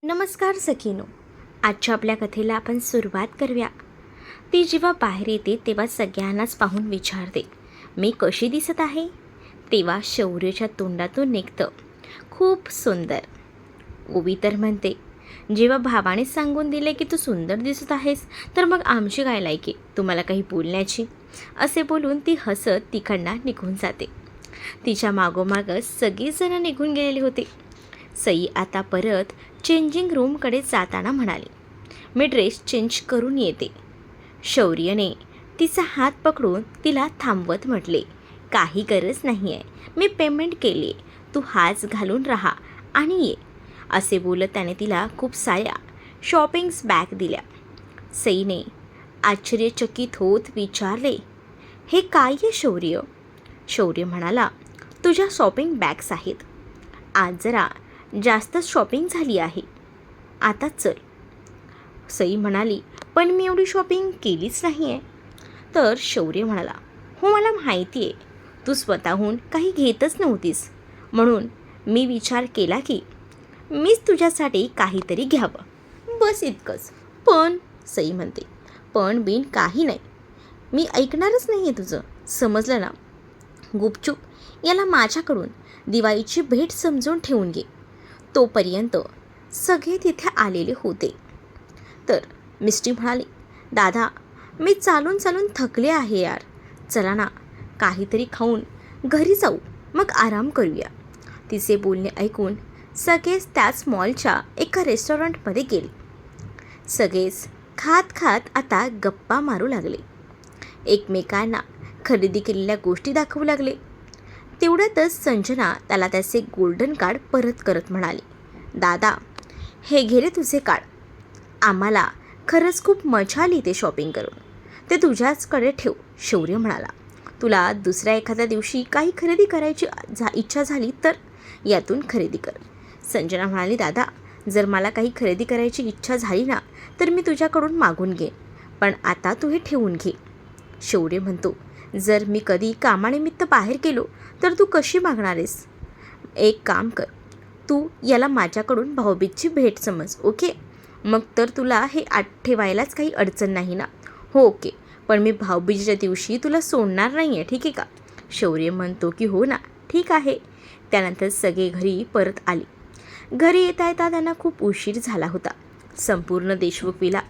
नमस्कार सखीनो. आजच्या आपल्या कथेला आपण सुरुवात करूया. ती जेव्हा बाहेर येते तेव्हा सगळ्यांनाच पाहून विचारते, मी कशी दिसत आहे? तेव्हा शौर्यच्या तोंडातून निघतं, खूप सुंदर. ओवी तर म्हणते, जेव्हा भावाने सांगून दिले की तू सुंदर दिसत आहेस तर मग आमची काय लायकी तुम्हाला काही बोलण्याची? असे बोलून ती हसत तिकडनं निघून जाते. तिच्या मागोमागच सगळीजणं निघून गेलेली होती. सई आता परत चेंजिंग रूमकडे जाताना म्हणाली, मी ड्रेस चेंज करून येते. शौर्यने तिचा हात पकडून तिला थांबवत म्हटले, काही गरज नाही आहे, मी पेमेंट केली आहे, तू हाच घालून राहा आणि ये. असे बोलत त्याने तिला खूप साऱ्या शॉपिंग्स बॅग दिल्या. सईने आश्चर्यचकित होत विचारले, हे काय आहे शौर्य? शौर्य म्हणाला, तुझ्या शॉपिंग बॅग्स आहेत. आज जरा जास्तच शॉपिंग झाली आहे, आता चल. सई म्हणाली, पण मी एवढी शॉपिंग केलीच नाही आहे. तर शौर्य म्हणाला, हो मला माहिती आहे, तू स्वतःहून काही घेतच नव्हतीस, म्हणून मी विचार केला की मीच तुझ्यासाठी काहीतरी घ्यावं, बस इतकंच. पण सई म्हणते, पण बिन काही नाही, मी ऐकणारच नाही आहे तुझं, समजलं ना? गुपचूप याला माझ्याकडून दिवाळीची भेट समजून ठेवून घे. तोपर्यंत सगळे तिथे आलेले होते. तर मिस्टी म्हणाली, दादा मी चालून चालून थकले आहे यार, चला ना काहीतरी खाऊन घरी जाऊ, मग आराम करूया. तिचे बोलणे ऐकून सगळेच त्याच मॉलच्या एका रेस्टॉरंटमध्ये गेले. सगळेच खात खात आता गप्पा मारू लागले, एकमेकांना खरेदी केलेल्या गोष्टी दाखवू लागले. तेवढ्यातच संजना त्याला त्याचे गोल्डन कार्ड परत करत म्हणाली, दादा हे घे रे तुझे कार्ड, आम्हाला खरंच खूप मजा आली ते शॉपिंग करून, ते तुझ्याचकडे ठेव. शौर्य म्हणाला, तुला दुसऱ्या एखाद्या दिवशी काही खरेदी करायची इच्छा झाली तर यातून खरेदी कर. संजना म्हणाली, दादा जर मला काही खरेदी करायची इच्छा झाली ना तर मी तुझ्याकडून मागून घे, पण आता तू हे ठेवून घे. शौर्य म्हणतो, जर मी कधी कामानिमित्त बाहेर गेलो तर तू कशी मागणार आहेस? एक काम कर, तू याला माझ्याकडून भाऊबीजची भेट समज, ओके? मग तर तुला हे ठेवायलाच काही अडचण नाही ना? हो ओके, पण मी भाऊबीजेच्या दिवशी तुला सोडणार नाही आहे, ठीक आहे का? शौर्य म्हणतो की हो ना, ठीक आहे. त्यानंतर सगळे घरी परत आले. घरी येता येता त्यांना खूप उशीर झाला होता. संपूर्ण देशमुख विला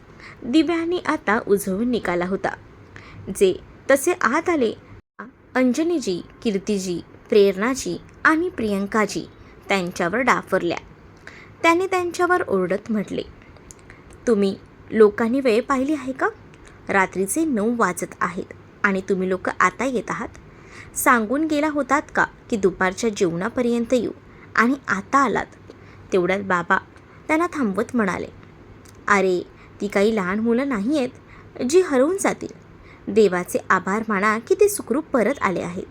दिव्यांनी आता उजळून निघाला होता. जे तसे आत आले, अंजनीजी, कीर्तीजी, प्रेरणाजी आणि प्रियंकाजी त्यांच्यावर डाफरल्या. त्याने त्यांच्यावर ओरडत म्हटले, तुम्ही लोकांनी वेळ पाहिली आहे का? रात्रीचे 9 वाजत आहेत आणि तुम्ही लोक आता येत आहात. सांगून गेला होतात का की दुपारच्या जेवणापर्यंत येऊ आणि आता आलात? तेवढ्यात बाबा त्यांना थांबवत म्हणाले, अरे ती काही लहान मुलं नाही आहेत जी हरवून जातील. देवाचे आभार माना की ते सुखरूप परत आले आहेत.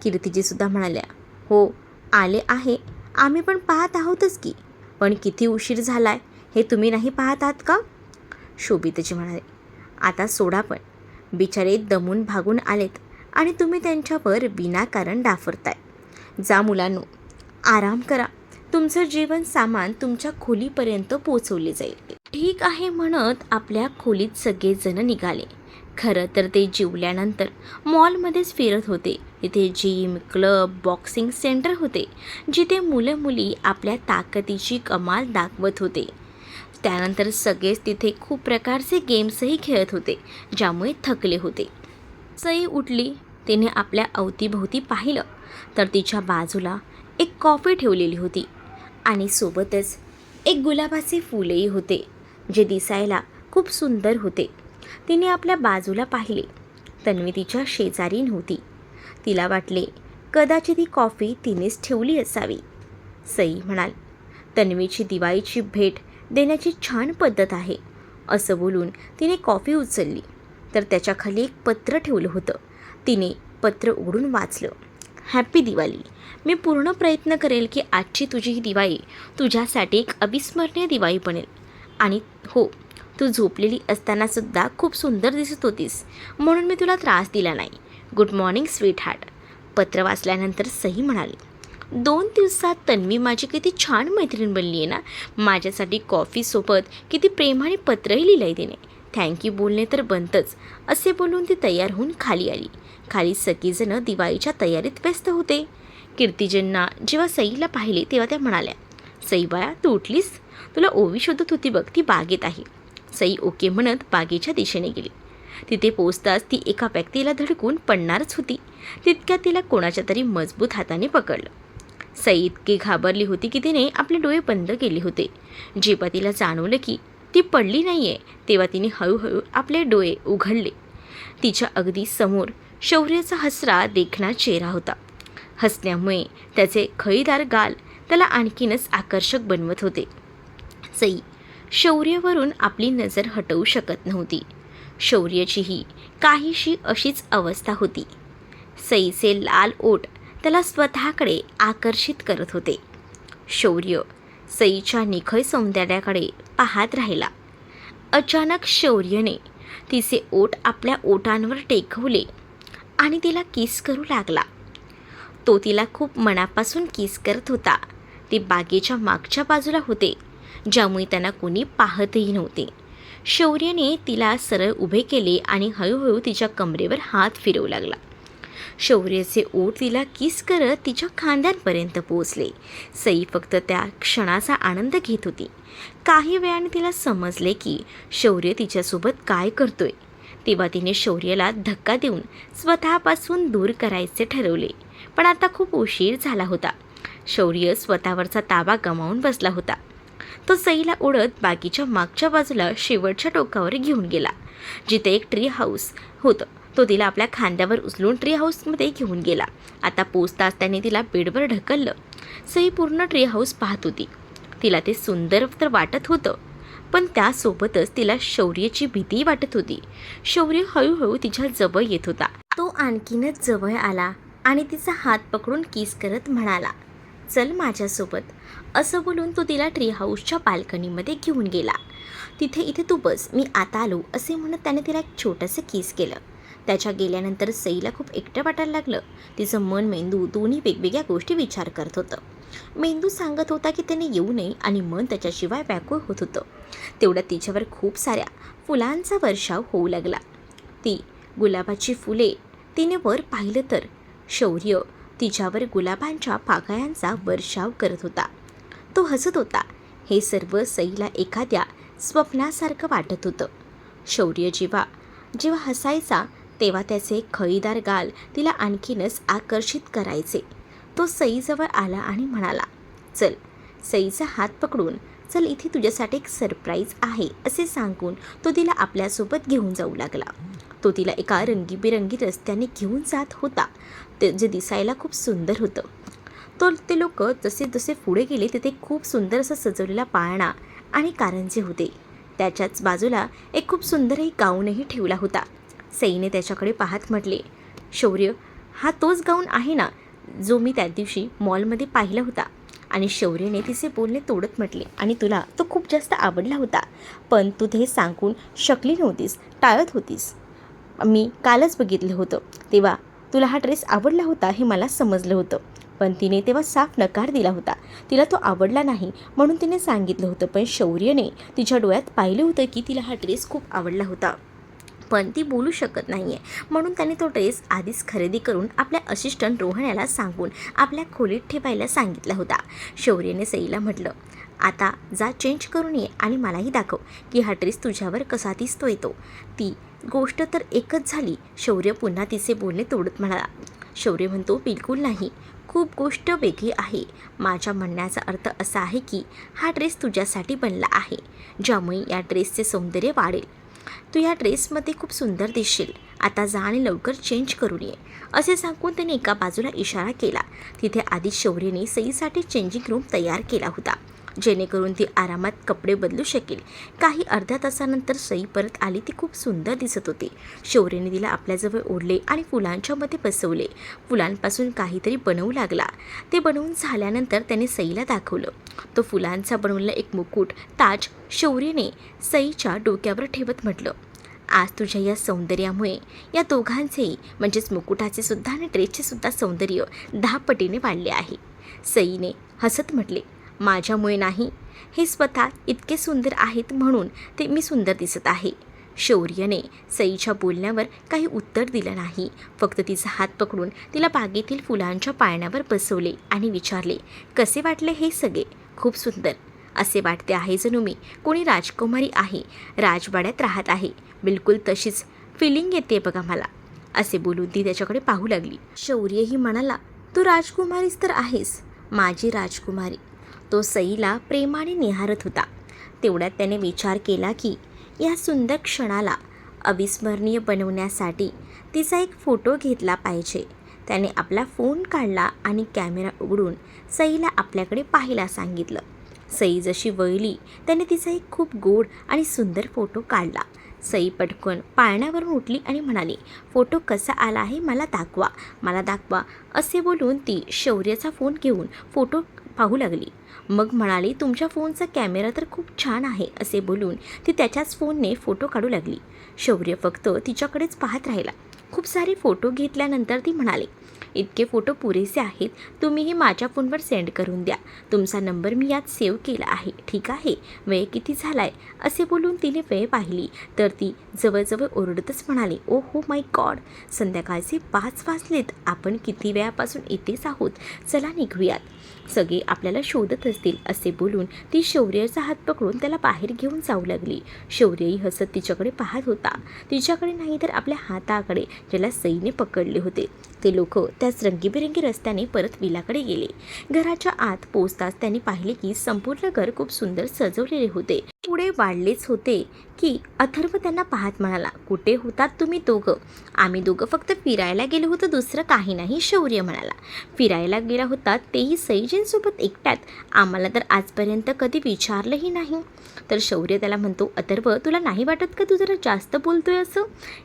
कीर्तीजीसुद्धा म्हणाल्या, हो आले आहे, आम्ही पण पाहत आहोतच की, पण किती उशीर झालाय हे तुम्ही नाही पाहत आहात का? शोभितजी म्हणाले, आता सोडा, पण बिचारे दमून भागून आलेत आणि तुम्ही त्यांच्यावर विनाकारण डाफरताय. जा मुलांनो, आराम करा, तुमचं जेवण सामान तुमच्या खोलीपर्यंत पोचवले जाईल. ठीक आहे म्हणत आपल्या खोलीत सगळेजण निघाले. खरं तर ते जेवल्यानंतर मॉलमध्येच फिरत होते. तिथे जिम, क्लब, बॉक्सिंग सेंटर होते, जिथे मुलं मुली आपल्या ताकदीची कमाल दाखवत होते. त्यानंतर सगळेच तिथे खूप प्रकारचे गेम्सही खेळत होते, ज्यामुळे थकले होते. सई उठली, तिने आपल्या अवतीभोवती पाहिलं तर तिच्या बाजूला एक कॉफी ठेवलेली होती आणि सोबतच एक गुलाबाचे फुलही होते, जे दिसायला खूप सुंदर होते. तिने आपल्या बाजूला पाहिले, तन्वी तिच्या शेजारी नव्हती. तिला वाटले कदाचित ही कॉफी तिनेच ठेवली असावी. सई म्हणाली, तन्वीची दिवाळीची भेट देण्याची छान पद्धत आहे. असं बोलून तिने कॉफी उचलली तर त्याच्याखाली एक पत्र ठेवलं होतं. तिने पत्र उघडून वाचलं. हॅपी दिवाळी. मी पूर्ण प्रयत्न करेल की आजची तुझी ही दिवाळी तुझ्यासाठी एक अविस्मरणीय दिवाळी बनेल. आणि हो, तू झोपलेली असतानासुद्धा खूप सुंदर दिसत होतीस, म्हणून मी तुला त्रास दिला नाही. Good morning sweet heart. पत्र वाचल्यानंतर सई म्हणाली, 2 दिवसात तन्वी माझी किती छान मैत्रीण बनली आहे ना. माझ्यासाठी कॉफीसोबत किती प्रेमाने पत्रही लिहिलं आहे तिने. थँक्यू बोलणे तर बनतंच, असे बोलून ती तयार होऊन खाली आली. खाली सगळीजणं दिवाळीच्या तयारीत व्यस्त होते. कीर्तिजंना जेव्हा सईला पाहिले तेव्हा त्या म्हणाल्या, सई बाळा तू उठलीस? तुला ओवी शोधत होती बघ, ती बागेत आहे. सई ओके म्हणत बागेच्या दिशेने गेली. तिथे पोचताच ती एका व्यक्तीला धडकून पडणारच होती. तितक्यात तिला कोणाच्या तरी मजबूत हाताने पकडलं. सई इतकी घाबरली होती की तिने आपले डोळे बंद केले होते. जेव्हा तिला जाणवलं की ती पडली नाही आहे तेव्हा तिने हळूहळू आपले डोळे उघडले. तिच्या अगदी समोर शौर्याचा हसरा देखणा चेहरा होता. हसण्यामुळे त्याचे खळीदार गाल त्याला आणखीनच आकर्षक बनवत होते. सई शौर्यावरून आपली नजर हटवू शकत नव्हती. शौर्याचीही काहीशी अशीच अवस्था होती. सईचे लाल ओठ त्याला स्वतःकडे आकर्षित करत होते. शौर्य सईच्या निखळ सौंदर्याकडे पाहत राहिला. अचानक शौर्यने तिचे ओठ आपल्या ओठांवर टेकवले आणि तिला किस करू लागला. तो तिला खूप मनापासून किस करत होता. ते बागेच्या मागच्या बाजूला होते, ज्यामुळे त्यांना कोणी पाहतही नव्हते. शौर्याने तिला सरळ उभे केले आणि हळूहळू तिच्या कमरेवर हात फिरवू लागला. शौर्याचे ओठ तिला किस करत तिच्या खांद्यांपर्यंत पोहोचले. सई फक्त त्या क्षणाचा आनंद घेत होती. काही वेळाने तिला समजले की शौर्य तिच्यासोबत काय करतोय. तेव्हा तिने शौर्याला धक्का देऊन स्वतःपासून दूर करायचे ठरवले. पण आता खूप उशीर झाला होता. शौर्य स्वतःवरचा ताबा गमावून बसला होता. तो सईला ओढत बागेच्या मागच्या बाजूला शेवटच्या टोकावर घेऊन गेला, जिथे एक ट्री हाऊस होतं. तो तिला आपल्या खांद्यावर उचलून ट्री हाऊसमध्ये घेऊन गेला. आता पोचताच त्याने तिला बेडवर ढकललं. सई पूर्ण ट्री हाऊस पाहत होती. तिला ते सुंदर तर वाटत होतं, पण त्यासोबतच तिला शौर्याची भीती वाटत होती. शौर्य हळूहळू तिच्या जवळ येत होता. तो आणखीनच जवळ आला आणि तिचा हात पकडून किस करत म्हणाला, चल माझ्यासोबत. असं बोलून तो तिला ट्री हाऊसच्या बाल्कनीमध्ये घेऊन गेला. इथे तू बस, मी आता आलो, असे म्हणत त्याने तिला एक छोटंसं किस केलं. त्याच्या गेल्यानंतर सईला खूप एकटं वाटायला लागलं. तिचं मन मेंदू दोन्ही वेगवेगळ्या गोष्टी विचार करत होतं. मेंदू सांगत होता की त्याने येऊ नये आणि मन त्याच्याशिवाय व्याकुळ होत होतं. तेवढ्यात तिच्यावर खूप साऱ्या फुलांचा वर्षाव होऊ लागला. ती गुलाबाची फुले तिने वर पाहिलं तर शौर्य तिच्यावर गुलाबांच्या पाकळ्यांचा वर्षाव करत होता. तो हसत होता. हे सर्व सईला एखाद्या स्वप्नासारखं वाटत होतं. शौर्य जेव्हा हसायचा तेव्हा त्याचे खळीदार गाल तिला आणखीनच आकर्षित करायचे. तो सईजवळ आला आणि म्हणाला, चल. सईचा हात पकडून, चल इथे तुझ्यासाठी एक सरप्राईज आहे, असे सांगून तो तिला आपल्यासोबत घेऊन जाऊ लागला. तो तिला एका रंगीबेरंगी रस्त्याने घेऊन जात होता, जे दिसायला खूप सुंदर होतं. ते लोक जसे जसे पुढे गेले तिथे खूप सुंदर असा सजवलेला पाळणा आणि कारंजे होते. त्याच्याच बाजूला एक खूप सुंदरही गाऊनही ठेवला होता. सईने त्याच्याकडे पाहत म्हटले, शौर्य, हा तोच गाऊन आहे ना जो मी त्या दिवशी मॉलमध्ये पाहिला होता. आणि शौर्यने तिचे बोलणे तोडत म्हटले, आणि तुला तो खूप जास्त आवडला होता, पण तू ते सांगून शकली नव्हतीस, टाळत होतीस. मी कालच बघितलं होतं, तेव्हा तुला हा ड्रेस आवडला होता हे मला समजलं होतं, पण तिने तेव्हा साफ नकार दिला होता. तिला तो आवडला नाही म्हणून तिने सांगितलं होतं, पण शौर्यने तिच्या डोळ्यात पाहिलं होतं की तिला हा ड्रेस खूप आवडला होता, पण ती बोलू शकत नाही आहे. म्हणून त्याने तो ड्रेस आधीच खरेदी करून आपल्या असिस्टंट रोहण्याला सांगून आपल्या खोलीत ठेवायला सांगितला होता. शौर्यने सईला म्हटलं, आता जा चेंज करून ये आणि मलाही दाखव की हा ड्रेस तुझ्यावर कसा दिसतो येतो. ती गोष्ट तर एकच झाली. शौर्य पुन्हा तिचे बोलणे तोडत म्हणाला. शौर्य म्हणतो, बिलकुल नाही, खूप गोष्ट वेगळी आहे. माझ्या म्हणण्याचा अर्थ असा आहे की हा ड्रेस तुझ्यासाठी बनला आहे, ज्यामुळे या ड्रेसचे सौंदर्य वाढेल. तू या ड्रेसमध्ये खूप सुंदर दिसशील. आता जा आणि लवकर चेंज करून ये, असे सांगून त्याने एका बाजूला इशारा केला. तिथे आधीच शौर्यने सईसाठी चेंजिंग रूम तयार केला होता, जेणेकरून ती आरामात कपडे बदलू शकेल. काही अर्ध्या तासानंतर सई परत आली. ती खूप सुंदर दिसत होती. शौर्यने तिला आपल्याजवळ ओढले आणि फुलांच्या मध्ये बसवले. फुलांपासून काहीतरी बनवू लागला. ते बनवून झाल्यानंतर त्याने सईला दाखवलं. तो फुलांचा बनवलेला एक मुकुट, ताज शौर्यने सईच्या डोक्यावर ठेवत म्हटलं, आज तुझ्या या सौंदर्यामुळे या दोघांचेही म्हणजेच मुकुटाचे सुद्धा आणि ड्रेसचे सुद्धा सौंदर्य 10 पटीने वाढले आहे. सईने हसत म्हटले, माझ्यामुळे नाही, हे स्वतः इतके सुंदर आहेत म्हणून ते मी सुंदर दिसत आहे. शौर्यने सईच्या बोलण्यावर काही उत्तर दिलं नाही. फक्त तिचा हात पकडून तिला बागेतील फुलांच्या पाळण्यावर बसवले आणि विचारले, कसे वाटले हे सगळे? खूप सुंदर. असे वाटते आहे जणू मी कोणी राजकुमारी आहे, राजवाड्यात राहत आहे. बिलकुल तशीच फिलिंग येते बघा मला. असे बोलून ती त्याच्याकडे पाहू लागली. शौर्यही म्हणाला, तू राजकुमारीच तर आहेस, माझी राजकुमारी. तो सईला प्रेमाने निहारत होता. तेवढ्यात त्याने विचार केला की या सुंदर क्षणाला अविस्मरणीय बनवण्यासाठी तिचा एक फोटो घेतला पाहिजे. त्याने आपला फोन काढला आणि कॅमेरा उघडून सईला आपल्याकडे पाहायला सांगितलं. सई जशी वळली त्याने तिचा एक खूप गोड आणि सुंदर फोटो काढला. सई पटकन पाळण्यावरून उठली आणि म्हणाली, फोटो कसा आला आहे मला दाखवा, मला दाखवा. असे बोलून ती शौर्याचा फोन घेऊन फोटो पाहू लागली. मग म्हणाली, तुमच्या फोनचा कॅमेरा तर खूप छान आहे. असे बोलून ती त्याच्याच फोनने फोटो काढू लागली. शौर्य फक्त तिच्याकडेच पाहत राहिला. खूप सारे फोटो घेतल्यानंतर ती म्हणाली, इतके फोटो पुरेसे आहेत, तुम्हीही माझ्या फोनवर सेंड करून द्या. तुमचा नंबर मी यात सेव्ह केला आहे, ठीक आहे? वेळ किती झालाय? असे बोलून तिने वेळ पाहिली तर ती जवळजवळ ओरडतच म्हणाली, ओ हो माय गॉड, संध्याकाळचे 5 वाजलेत. आपण किती वेळापासून इथेच आहोत, चला निघूयात. सगळे आपल्याला शोधत असतील. असे बोलून ती शौर्याचा हात पकडून त्याला बाहेर घेऊन जाऊ लागली. शौर्यही हसत तिच्याकडे पाहत होता. तिच्याकडे नाही तर आपल्या हाताकडे, ज्याला सईने पकडले होते. ते लोक त्याच रंगीबेरंगी रस्त्याने परत विलाकडे गेले. घराच्या आत पोचताच त्यांनी पाहिले की संपूर्ण घर खूप सुंदर सजवलेले होते. पुढे वाढलेच होते की अथर्व त्यांना पाहत म्हणाला, कुठे होतात तुम्ही दोघं? आम्ही दोघं फक्त फिरायला गेलो होतो, दुसरं काही नाही. शौर्य म्हणाला, फिरायला गेला होता तेही सईजींसोबत एकट्यात? आम्हाला तर आजपर्यंत कधी विचारलंही नाही. तर शौर्य त्याला म्हणतो, अथर्व तुला नाही वाटत का तू जरा जास्त बोलतोय असं?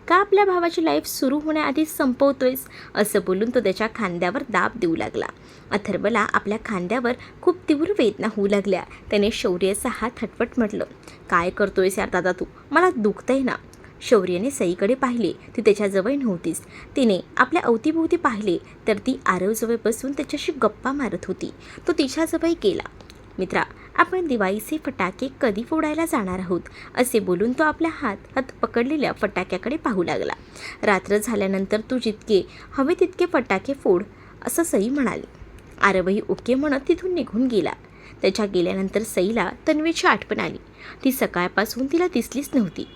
का आपल्या भावाची लाईफ सुरू होण्याआधी संपवतोयस? असं बोलून तो त्याच्या खांद्यावर दाब देऊ लागला. अथर्वला आपल्या खांद्यावर खूप तीव्र वेदना होऊ लागल्या. त्याने शौर्याचा हात हटवट म्हटलं, काय करतोयस यार दादा तू, मला दुखतंय ना. शौर्याने सईकडे पाहिले, ती त्याच्याजवळ नव्हतीच. तिने आपल्या अवतीभोवती पाहिले तर ती आरवजवळ बसून त्याच्याशी गप्पा मारत होती. तो तिच्याजवळ गेला. मित्रा, आपण दिवाळीचे फटाके कधी फोडायला जाणार आहोत? असे बोलून तो आपल्या हातात पकडलेल्या फटाक्याकडे पाहू लागला. रात्र झाल्यानंतर तू जितके हवे तितके फटाके फोड, असं सई म्हणाली. आरवही ओके म्हणत तिथून निघून गेला. त्याच्या गेल्यानंतर सईला तन्वीची आठवण आली. ती सकाळपासून तिला दिसलीच नव्हती.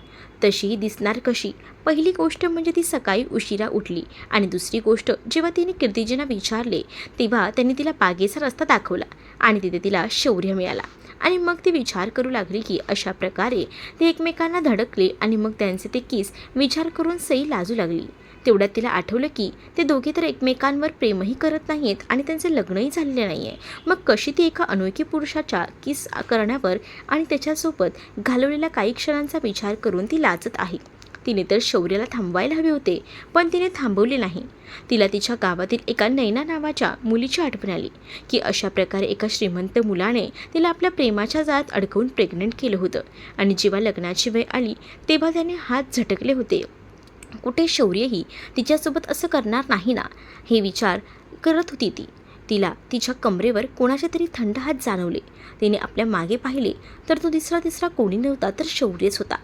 तशीही दिसणार कशी? पहिली गोष्ट म्हणजे ती सकाळी उशिरा उठली आणि दुसरी गोष्ट, जेव्हा तिने कीर्तिजींना विचारले तेव्हा त्यांनी तिला बागेचा रस्ता दाखवला आणि तिथे तिला शौर्य मिळाला. आणि मग ती विचार करू लागली की अशा प्रकारे ते एकमेकांना धडकले आणि मग त्यांचे ते किस विचार करून सई लाजू लागली. तेवढ्यात तिला आठवलं की ते दोघे तर एकमेकांवर प्रेमही करत नाहीत आणि त्यांचे लग्नही झालेले नाही आहे. मग कशी ती एका अनोळखी पुरुषाच्या किस करण्यावर आणि त्याच्यासोबत घालवलेल्या काही क्षणांचा विचार करून ती लाजत आहे. तिने तर शौर्याला थांबवायला हवे होते, पण तिने थांबवले नाही. तिला तिच्या गावातील एका नैना नावाच्या मुलीची आठवण आली की अशा प्रकारे एका श्रीमंत मुलाने तिला आपल्या प्रेमाच्या जाळ्यात अडकवून प्रेग्नंट केलं होतं आणि जेव्हा लग्नाची वेळ आली तेव्हा त्याने हात झटकले होते. कुठे शौर्यही तिच्यासोबत असं करणार नाही ना, हे विचार करत होती ती. तिला तिच्या कमरेवर कोणाचे तरी थंड हात जाणवले. तिने आपल्या मागे पाहिले तर तो तिसरा कोणी नव्हता तर शौर्यच होता,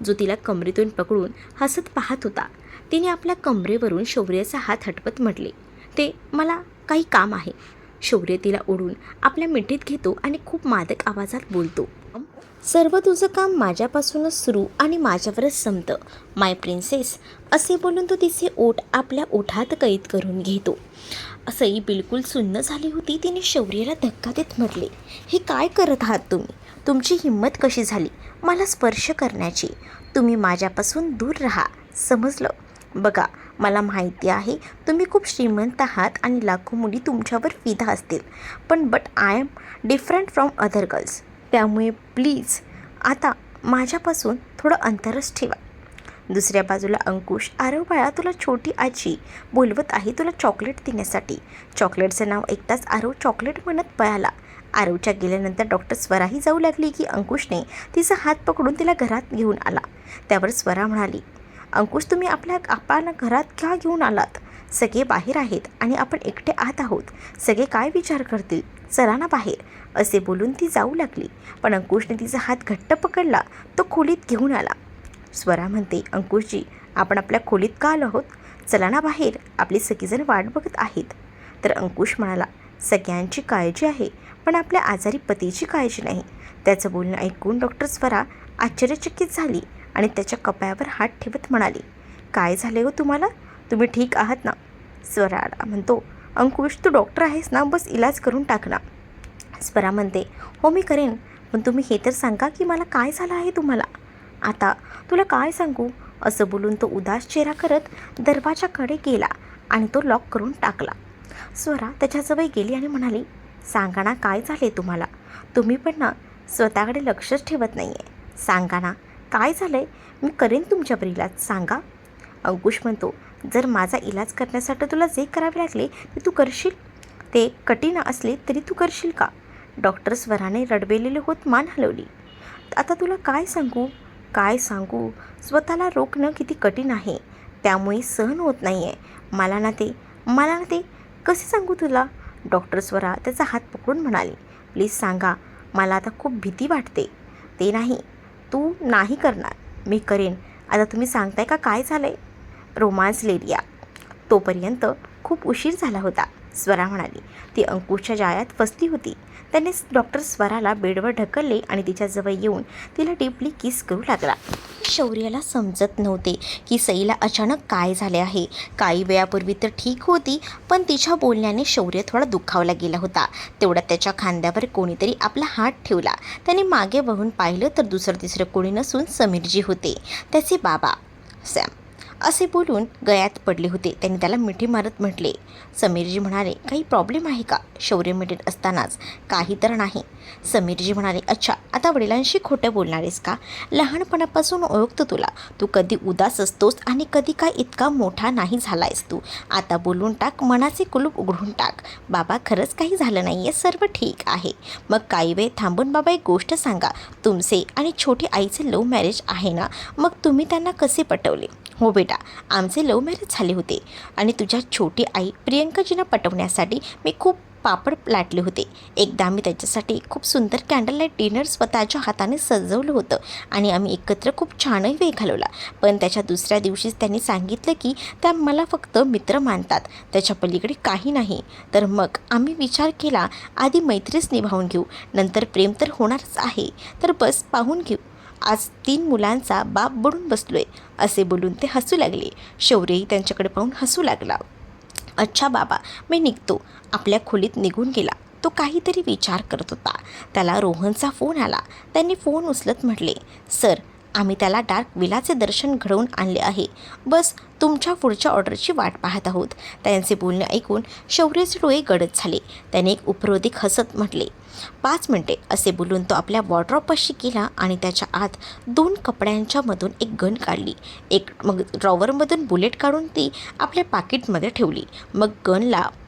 जो तिला कमरेतून पकडून हसत पाहत होता. तिने आपल्या कमरेवरून शौर्याचा हात हटवत म्हटले, ते मला काही काम आहे. शौर्य तिला ओढून आपल्या मिठीत घेतो आणि खूप मादक आवाजात बोलतो, सर्व तुझं काम माझ्यापासूनच सुरू आणि माझ्यावरच संपतं, माय प्रिन्सेस. असे बोलून तो तिचे ओठ आपल्या ओठात कैद करून घेतो. सई बिलकुल सुन्न झाली होती. तिने शौर्याला धक्का देत म्हटले, हे काय करत आहात तुम्ही? तुमची हिंमत कशी झाली मला स्पर्श करण्याची? तुम्ही माझ्यापासून दूर राहा, समजलं? बघा, मला माहिती आहे तुम्ही खूप श्रीमंत आहात आणि लाखो मुली तुमच्यावर फिदा असतील, पण I am different from other girls. त्यामुळे प्लीज आता माझ्यापासून थोडं अंतरच ठेवा. दुसऱ्या बाजूला अंकुश, आरव बाळा, तुला छोटी आजी बोलवत आहे तुला चॉकलेट देण्यासाठी. चॉकलेटचं नाव ऐकताच आरव चॉकलेट म्हणत पळाला. आरवच्या गेल्यानंतर डॉक्टर स्वराही जाऊ लागली की अंकुशने तिचा हात पकडून तिला घरात घेऊन आला. त्यावर स्वरा म्हणाली, अंकुश तुम्ही आपल्या घरात का घेऊन आलात? सगळे बाहेर आहेत आणि आपण एकटे आत आहोत. सगळे काय विचार करतील? चला ना बाहेर, असे बोलून ती जाऊ लागली. पण अंकुशने तिचा हात घट्ट पकडला. तो खोलीत घेऊन आला. स्वरा म्हणते, अंकुशजी, आपण आपल्या खोलीत का आलो आहोत? चला ना बाहेर, आपली सगळीजण वाट बघत आहेत. तर अंकुश म्हणाला, सगळ्यांची काळजी आहे, पण आपल्या आजारी पतीची काळजी नाही. त्याचं बोलणं ऐकून डॉक्टर स्वरा आश्चर्यचकित झाली आणि त्याच्या कपाळावर हात ठेवत म्हणाली, काय झाले हो तुम्हाला? तुम्ही ठीक आहात ना? स्वराला म्हणतो, अंकुश, तू डॉक्टर आहेस ना, बस इलाज करून टाक ना. स्वरा म्हणते, हो मी करेन, पण तुम्ही हे तर सांगा की मला काय झालं आहे तुम्हाला? आता तुला काय सांगू, असं बोलून तो उदास चेहरा करत दरवाजाकडे गेला आणि तो लॉक करून टाकला. स्वरा त्याच्याजवळ गेली आणि म्हणाली, सांगा ना काय झाले तुम्हाला? तुम्ही पण ना स्वतःकडे लक्षच ठेवत नाही आहे. सांगा ना काय झालं आहे, मी करेन तुमच्यावर इलाज, सांगा. अंकुश म्हणतो, जर माझा इलाज करण्यासाठी तुला जे करावे लागले ते तू करशील? ते कठीण असले तरी तू करशील का? डॉक्टर स्वराने रडवेलेले होत मान हलवली. आता तुला काय सांगू, स्वतःला रोखणं किती कठीण आहे, त्यामुळे सहन होत नाही आहे मला ना ते कसे सांगू तुला? डॉक्टर स्वरा त्याचा हात पकडून म्हणाली, प्लीज सांगा, मला आता खूप भीती वाटते. ते नाही, तू नाही करणार, मी करेन. आता तुम्ही सांगताय का काय झालं आहे? रोमांस लेरिया. तोपर्यंत खूप उशीर झाला होता. स्वरा म्हणाली, ती अंकुशच्या जाळ्यात फसली होती. त्याने डॉक्टर स्वराला बेडवर ढकलले आणि तिच्याजवळ येऊन तिला डीपली किस करू लागला. शौर्याला समजत नव्हते की सईला अचानक काय झाले आहे. काही वेळापूर्वी तर ठीक होती, पण तिच्या बोलण्याने शौर्य थोडा दुखावला गेला होता. तेवढ्यात त्याच्या खांद्यावर कोणीतरी आपला हात ठेवला. त्याने मागे वळून पाहिलं तर दुसरं तिसरं कोणी नसून समीरजी होते, त्याचे बाबा सॅम. असे बोलून गळ्यात पडले होते. त्यांनी त्याला मिठी मारत म्हटले. समीरजी म्हणाले, काही प्रॉब्लेम आहे का? शौर्य मिठीत असतानाच, काही तर नाही. समीरजी म्हणाले, अच्छा, आता वडिलांशी खोटं बोलणार आहेस का? लहानपणापासून ओळखतो तुला, तू कधी उदास असतोस आणि कधी काय इतका मोठा नाही झालायस तू. आता बोलून टाक, मनाचे कुलूप उघडून टाक. बाबा, खरंच काही झालं नाही आहे, सर्व ठीक आहे. मग काही वेळ थांबून बाबा एक गोष्ट सांगा, तुमचे आणि छोटी आईचे लव्ह मॅरेज आहे ना, मग तुम्ही त्यांना कसे पटवले? हो बेटा, आमचे लव्ह मॅरेज झाले होते आणि तुझ्या छोटी आई प्रियंकाजींना पटवण्यासाठी मी खूप पापड लाटले होते. एकदा मी त्याच्यासाठी खूप सुंदर कॅन्डल लाईट डिनर स्वतःच्या हाताने सजवलं होतं आणि आम्ही एकत्र खूप छानही वेळ घालवला. पण त्याच्या दुसऱ्या दिवशीच त्यांनी सांगितलं की त्या मला फक्त मित्र मानतात, त्याच्या पलीकडे काही नाही. तर मग आम्ही विचार केला, आधी मैत्रीच निभावून घेऊ, नंतर प्रेम तर होणारच आहे, तर बस पाहून घेऊ. आज 3 मुलांचा बाप बनून बसलोय, असे बोलून ते हसू लागले. शौर्यही त्यांच्याकडे पाहून हसू लागला. अच्छा बाबा, मी निघतो. आपल्या खोलीत निघून गेला. तो काहीतरी विचार करत होता. त्याला रोहनचा फोन आला. त्यांनी फोन उचलत म्हटले, सर, आम्ही त्याला डार्क विलाचे दर्शन घडवून आणले आहे. बस तुमच्या पुढच्या ऑर्डरची वाट पाहत आहोत. त्यांचे बोलणे ऐकून शौर्याचे डोळे गडद झाले. त्याने एक उपरोधिक हसत म्हटले, 5 मिनिटे, असे बोलून तो आपल्या वॉर्डरोबपाशी गेला आणि त्याच्या आत 2 कपड्यांच्या मधून एक गन काढली. मग ड्रॉवरमधून बुलेट काढून ती आपल्या पाकिटमध्ये ठेवली. मग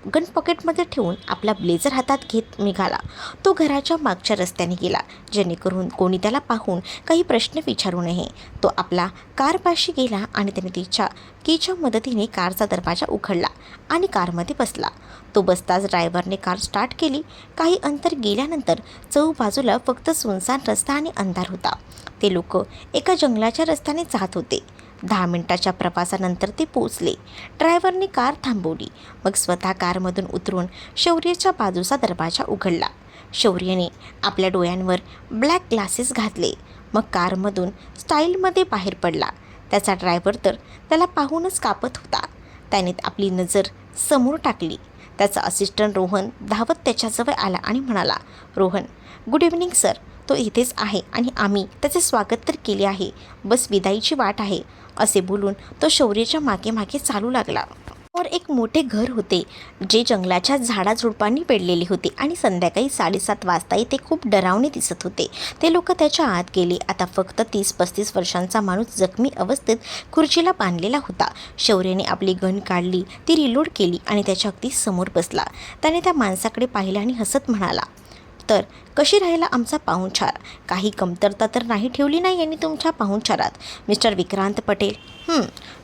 गन पॉकेटमध्ये ठेवून आपला ब्लेझर हातात घेत निघाला. तो घराच्या मागच्या रस्त्याने गेला, जेणेकरून कोणी त्याला पाहून काही प्रश्न विचारू नये. तो आपला कारपाशी गेला आणि त्याने तिच्या कीच्या मदतीने कारचा दरवाजा उघडला आणि कारमध्ये बसला. तो बसताच ड्रायव्हरने कार स्टार्ट केली. काही अंतर गेल्यानंतर चहूबाजूला फक्त सुनसान रस्ता आणि अंधार होता. ते लोक एका जंगलाच्या रस्त्याने जात होते. 10 मिनिटाच्या प्रवासानंतर ते पोचले. ड्रायव्हरने कार थांबवली. मग स्वतः कारमधून उतरून शौर्याच्या बाजूचा दरवाजा उघडला. शौर्यने आपल्या डोळ्यांवर ब्लॅक ग्लासेस घातले. मग कारमधून स्टाईलमध्ये बाहेर पडला. त्याचा ड्रायव्हर तर त्याला पाहूनच कापत होता. त्याने आपली नजर समोर टाकली. त्याचा असिस्टंट रोहन धावत त्याच्याजवळ आला आणि म्हणाला, रोहन, गुड इव्हनिंग सर. तो इथेच आहे आणि आम्ही त्याचे स्वागत तर केले आहे, बस विदाईची वाट आहे, असे बोलून तो शौर्याच्या मागे मागे चालू लागला. और एक मोठे घर होते, जे जंगलाच्या झाडाझुडपांनी वेढलेले होते आणि संध्याकाळी 7:30 वाजता ते खूप डरावणे दिसत होते. ते लोक त्याच्या आत गेले. आता फक्त 30-35 वर्षांचा माणूस जखमी अवस्थेत खुर्चीला बांधलेला होता. शौर्याने आपली गन काढली, ती रिलोड केली आणि त्याच्या अगदी समोर बसला. त्याने त्या माणसाकडे पाहिलं आणि हसत म्हणाला, तर कशी राहिला आमचा पाहुणचार? काही कमतरता तर नाही ठेवली नाही यांनी तुमच्या पाहुणचारात, मिस्टर विक्रांत पटेल.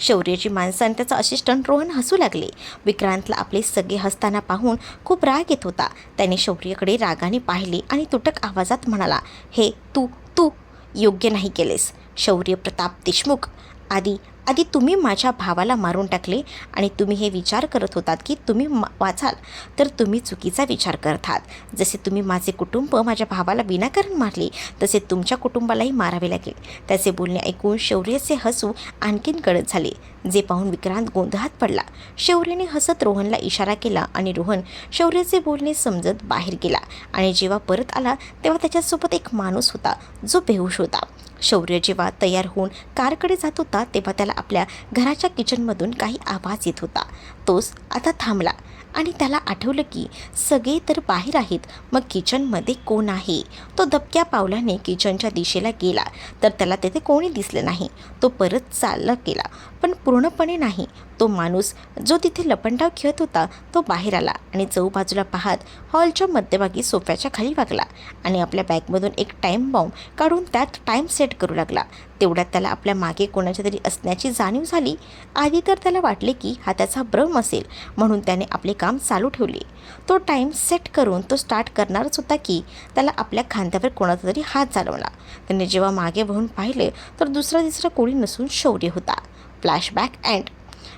शौर्याची माणसं आणि त्याचा असिस्टंट रोहन हसू लागले. विक्रांतला आपले सगळे हसताना पाहून खूप राग येत होता. त्याने शौर्याकडे रागाने पाहिले आणि तुटक आवाजात म्हणाला, हे तू तू योग्य नाही केलेस शौर्य प्रताप देशमुख. आधी तुम्ही माझ्या भावाला मारून टाकले आणि तुम्ही हे विचार करत होतात की तुम्ही वाचाल, तर तुम्ही चुकीचा विचार करत आहात. जसे तुम्ही माझे कुटुंब माझ्या भावाला विनाकारण मारले, तसे तुमच्या कुटुंबालाही मारावे लागेल. त्याचे बोलणे ऐकून शौर्याचे हसू आणखीन गडद झाले, जे पाहून विक्रांत गोंधळात पडला. शौर्याने हसत रोहनला इशारा केला आणि रोहन शौर्याचे बोलणे समजत बाहेर गेला. आणि जेव्हा परत आला तेव्हा त्याच्यासोबत एक माणूस होता जो बेहोश होता. शौर्य जेव्हा तयार होऊन कारकडे जात होता तेव्हा त्याला आपल्या घराच्या किचनमधून काही आवाज येत होता. तोच आता थांबला आणि त्याला आठवलं की सगळे तर बाहेर आहेत, मग किचनमध्ये कोण आहे? तो दबक्या पावलाने किचनच्या दिशेला गेला तर त्याला तेथे कोणी दिसलं नाही. तो परत चालला गेला, पण पूर्णपणे नाही. तो माणूस जो तिथे लपंडाव खेळत होता तो बाहेर आला आणि चहूबाजूला पाहत हॉलच्या मध्यभागी सोफ्याच्या खाली वागला आणि आपल्या बॅगमधून एक टाईम बॉम्ब काढून त्यात टाईम सेट करू लागला. तेवढ्यात त्याला आपल्या मागे कोणाच्या तरी असण्याची जाणीव झाली. आधी तर त्याला वाटले की हा त्याचा भ्रम असेल, म्हणून त्याने आपले काम चालू ठेवले. तो टाईम सेट करून तो स्टार्ट करणारच होता की त्याला आपल्या खांद्यावर कोणाचा तरी हात चालवला. त्याने जेव्हा मागे वळून पाहिले तर दुसरा कोणी नसून शौर्य होता. Flashback end.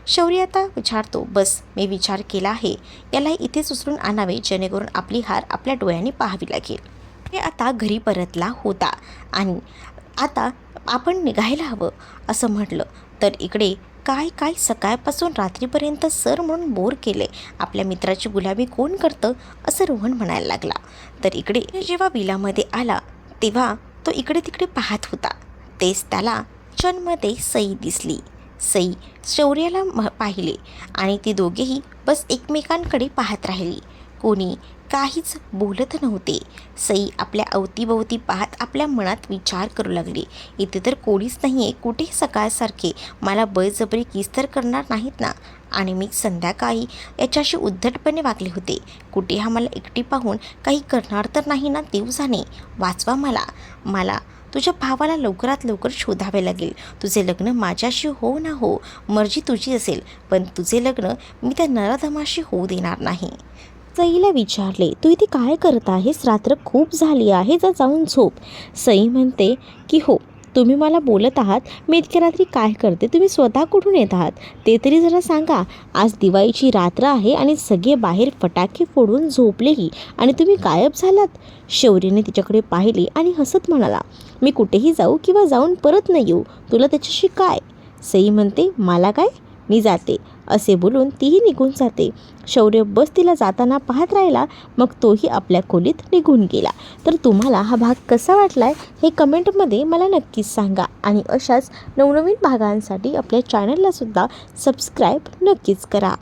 शौर्य आता विचारतो, बस मी विचार केला आहे, याला इथेच उचलून आणावे जेणेकरून आपली हार आपल्या डोळ्यांनी पाहावी लागेल. हे आता घरी परतला होता आणि आता आपण निघायला हवं असं म्हटलं तर इकडे काय सकाळपासून रात्रीपर्यंत सर म्हणून बोर केले, आपल्या मित्राची गुलामी कोण करतं असं रोहन म्हणायला लागला. तर इकडे जेव्हा विलामध्ये आला तेव्हा तो इकडे तिकडे पाहत होता. तेच त्याला किचनमध्ये सई दिसली. सई शौर्याला पाहिले आणि ती दोघेही बस एकमेकांकडे पाहत राहिली. कोणी काहीच बोलत नव्हते. सई आपल्या अवतीभोवती पाहत आपल्या मनात विचार करू लागली, इथे तर कोणीच नाही आहे, कुठे सकाळसारखे मला बळजबरी किस तर करणार नाहीत ना, आणि मी संध्याकाळी याच्याशी उद्धटपणे वागले होते. कुठे हा मला एकटी पाहून काही करणार तर नाही ना, देव जाणे, वाचवा मला तुझ्या भावाला लवकरात लवकर शोधावे लागेल. तुझे लग्न माझ्याशी हो ना हो, मर्जी तुझी असेल, पण तुझे लग्न मी त्या नराधमाशी होऊ देणार नाही. सईला विचारले, तू इथे काय करत आहेस? रात्र खूप झाली आहे, जा जाऊन झोप. सई म्हणते की हो, तुम्ही मला बोलत आहात, मी इतक्या रात्री काय करते? तुम्ही स्वतः कुठून येत आहात ते तरी जरा सांगा. आज दिवाळीची रात्र आहे आणि सगळे बाहेर फटाके फोडून झोपलेही आणि तुम्ही गायब झालात. शौर्यने तिच्याकडे पाहिले आणि हसत म्हणाला, मी कुठेही जाऊ किंवा जाऊन परत नाही येऊ, तुला त्याच्याशी काय? सई म्हणते, मला काय, मी जाते असे बोलून तीही निघून जाते. शौर्य बस तिला जाताना पाहत राहिला, मग तोही आपल्या खोलीत निघून गेला. तर तुम्हाला हा भाग कसा वाटलाय हे कमेंटमध्ये मला नक्कीच सांगा आणि अशाच नवनवीन भागांसाठी आपल्या चॅनलला सुद्धा सबस्क्राईब नक्कीच करा.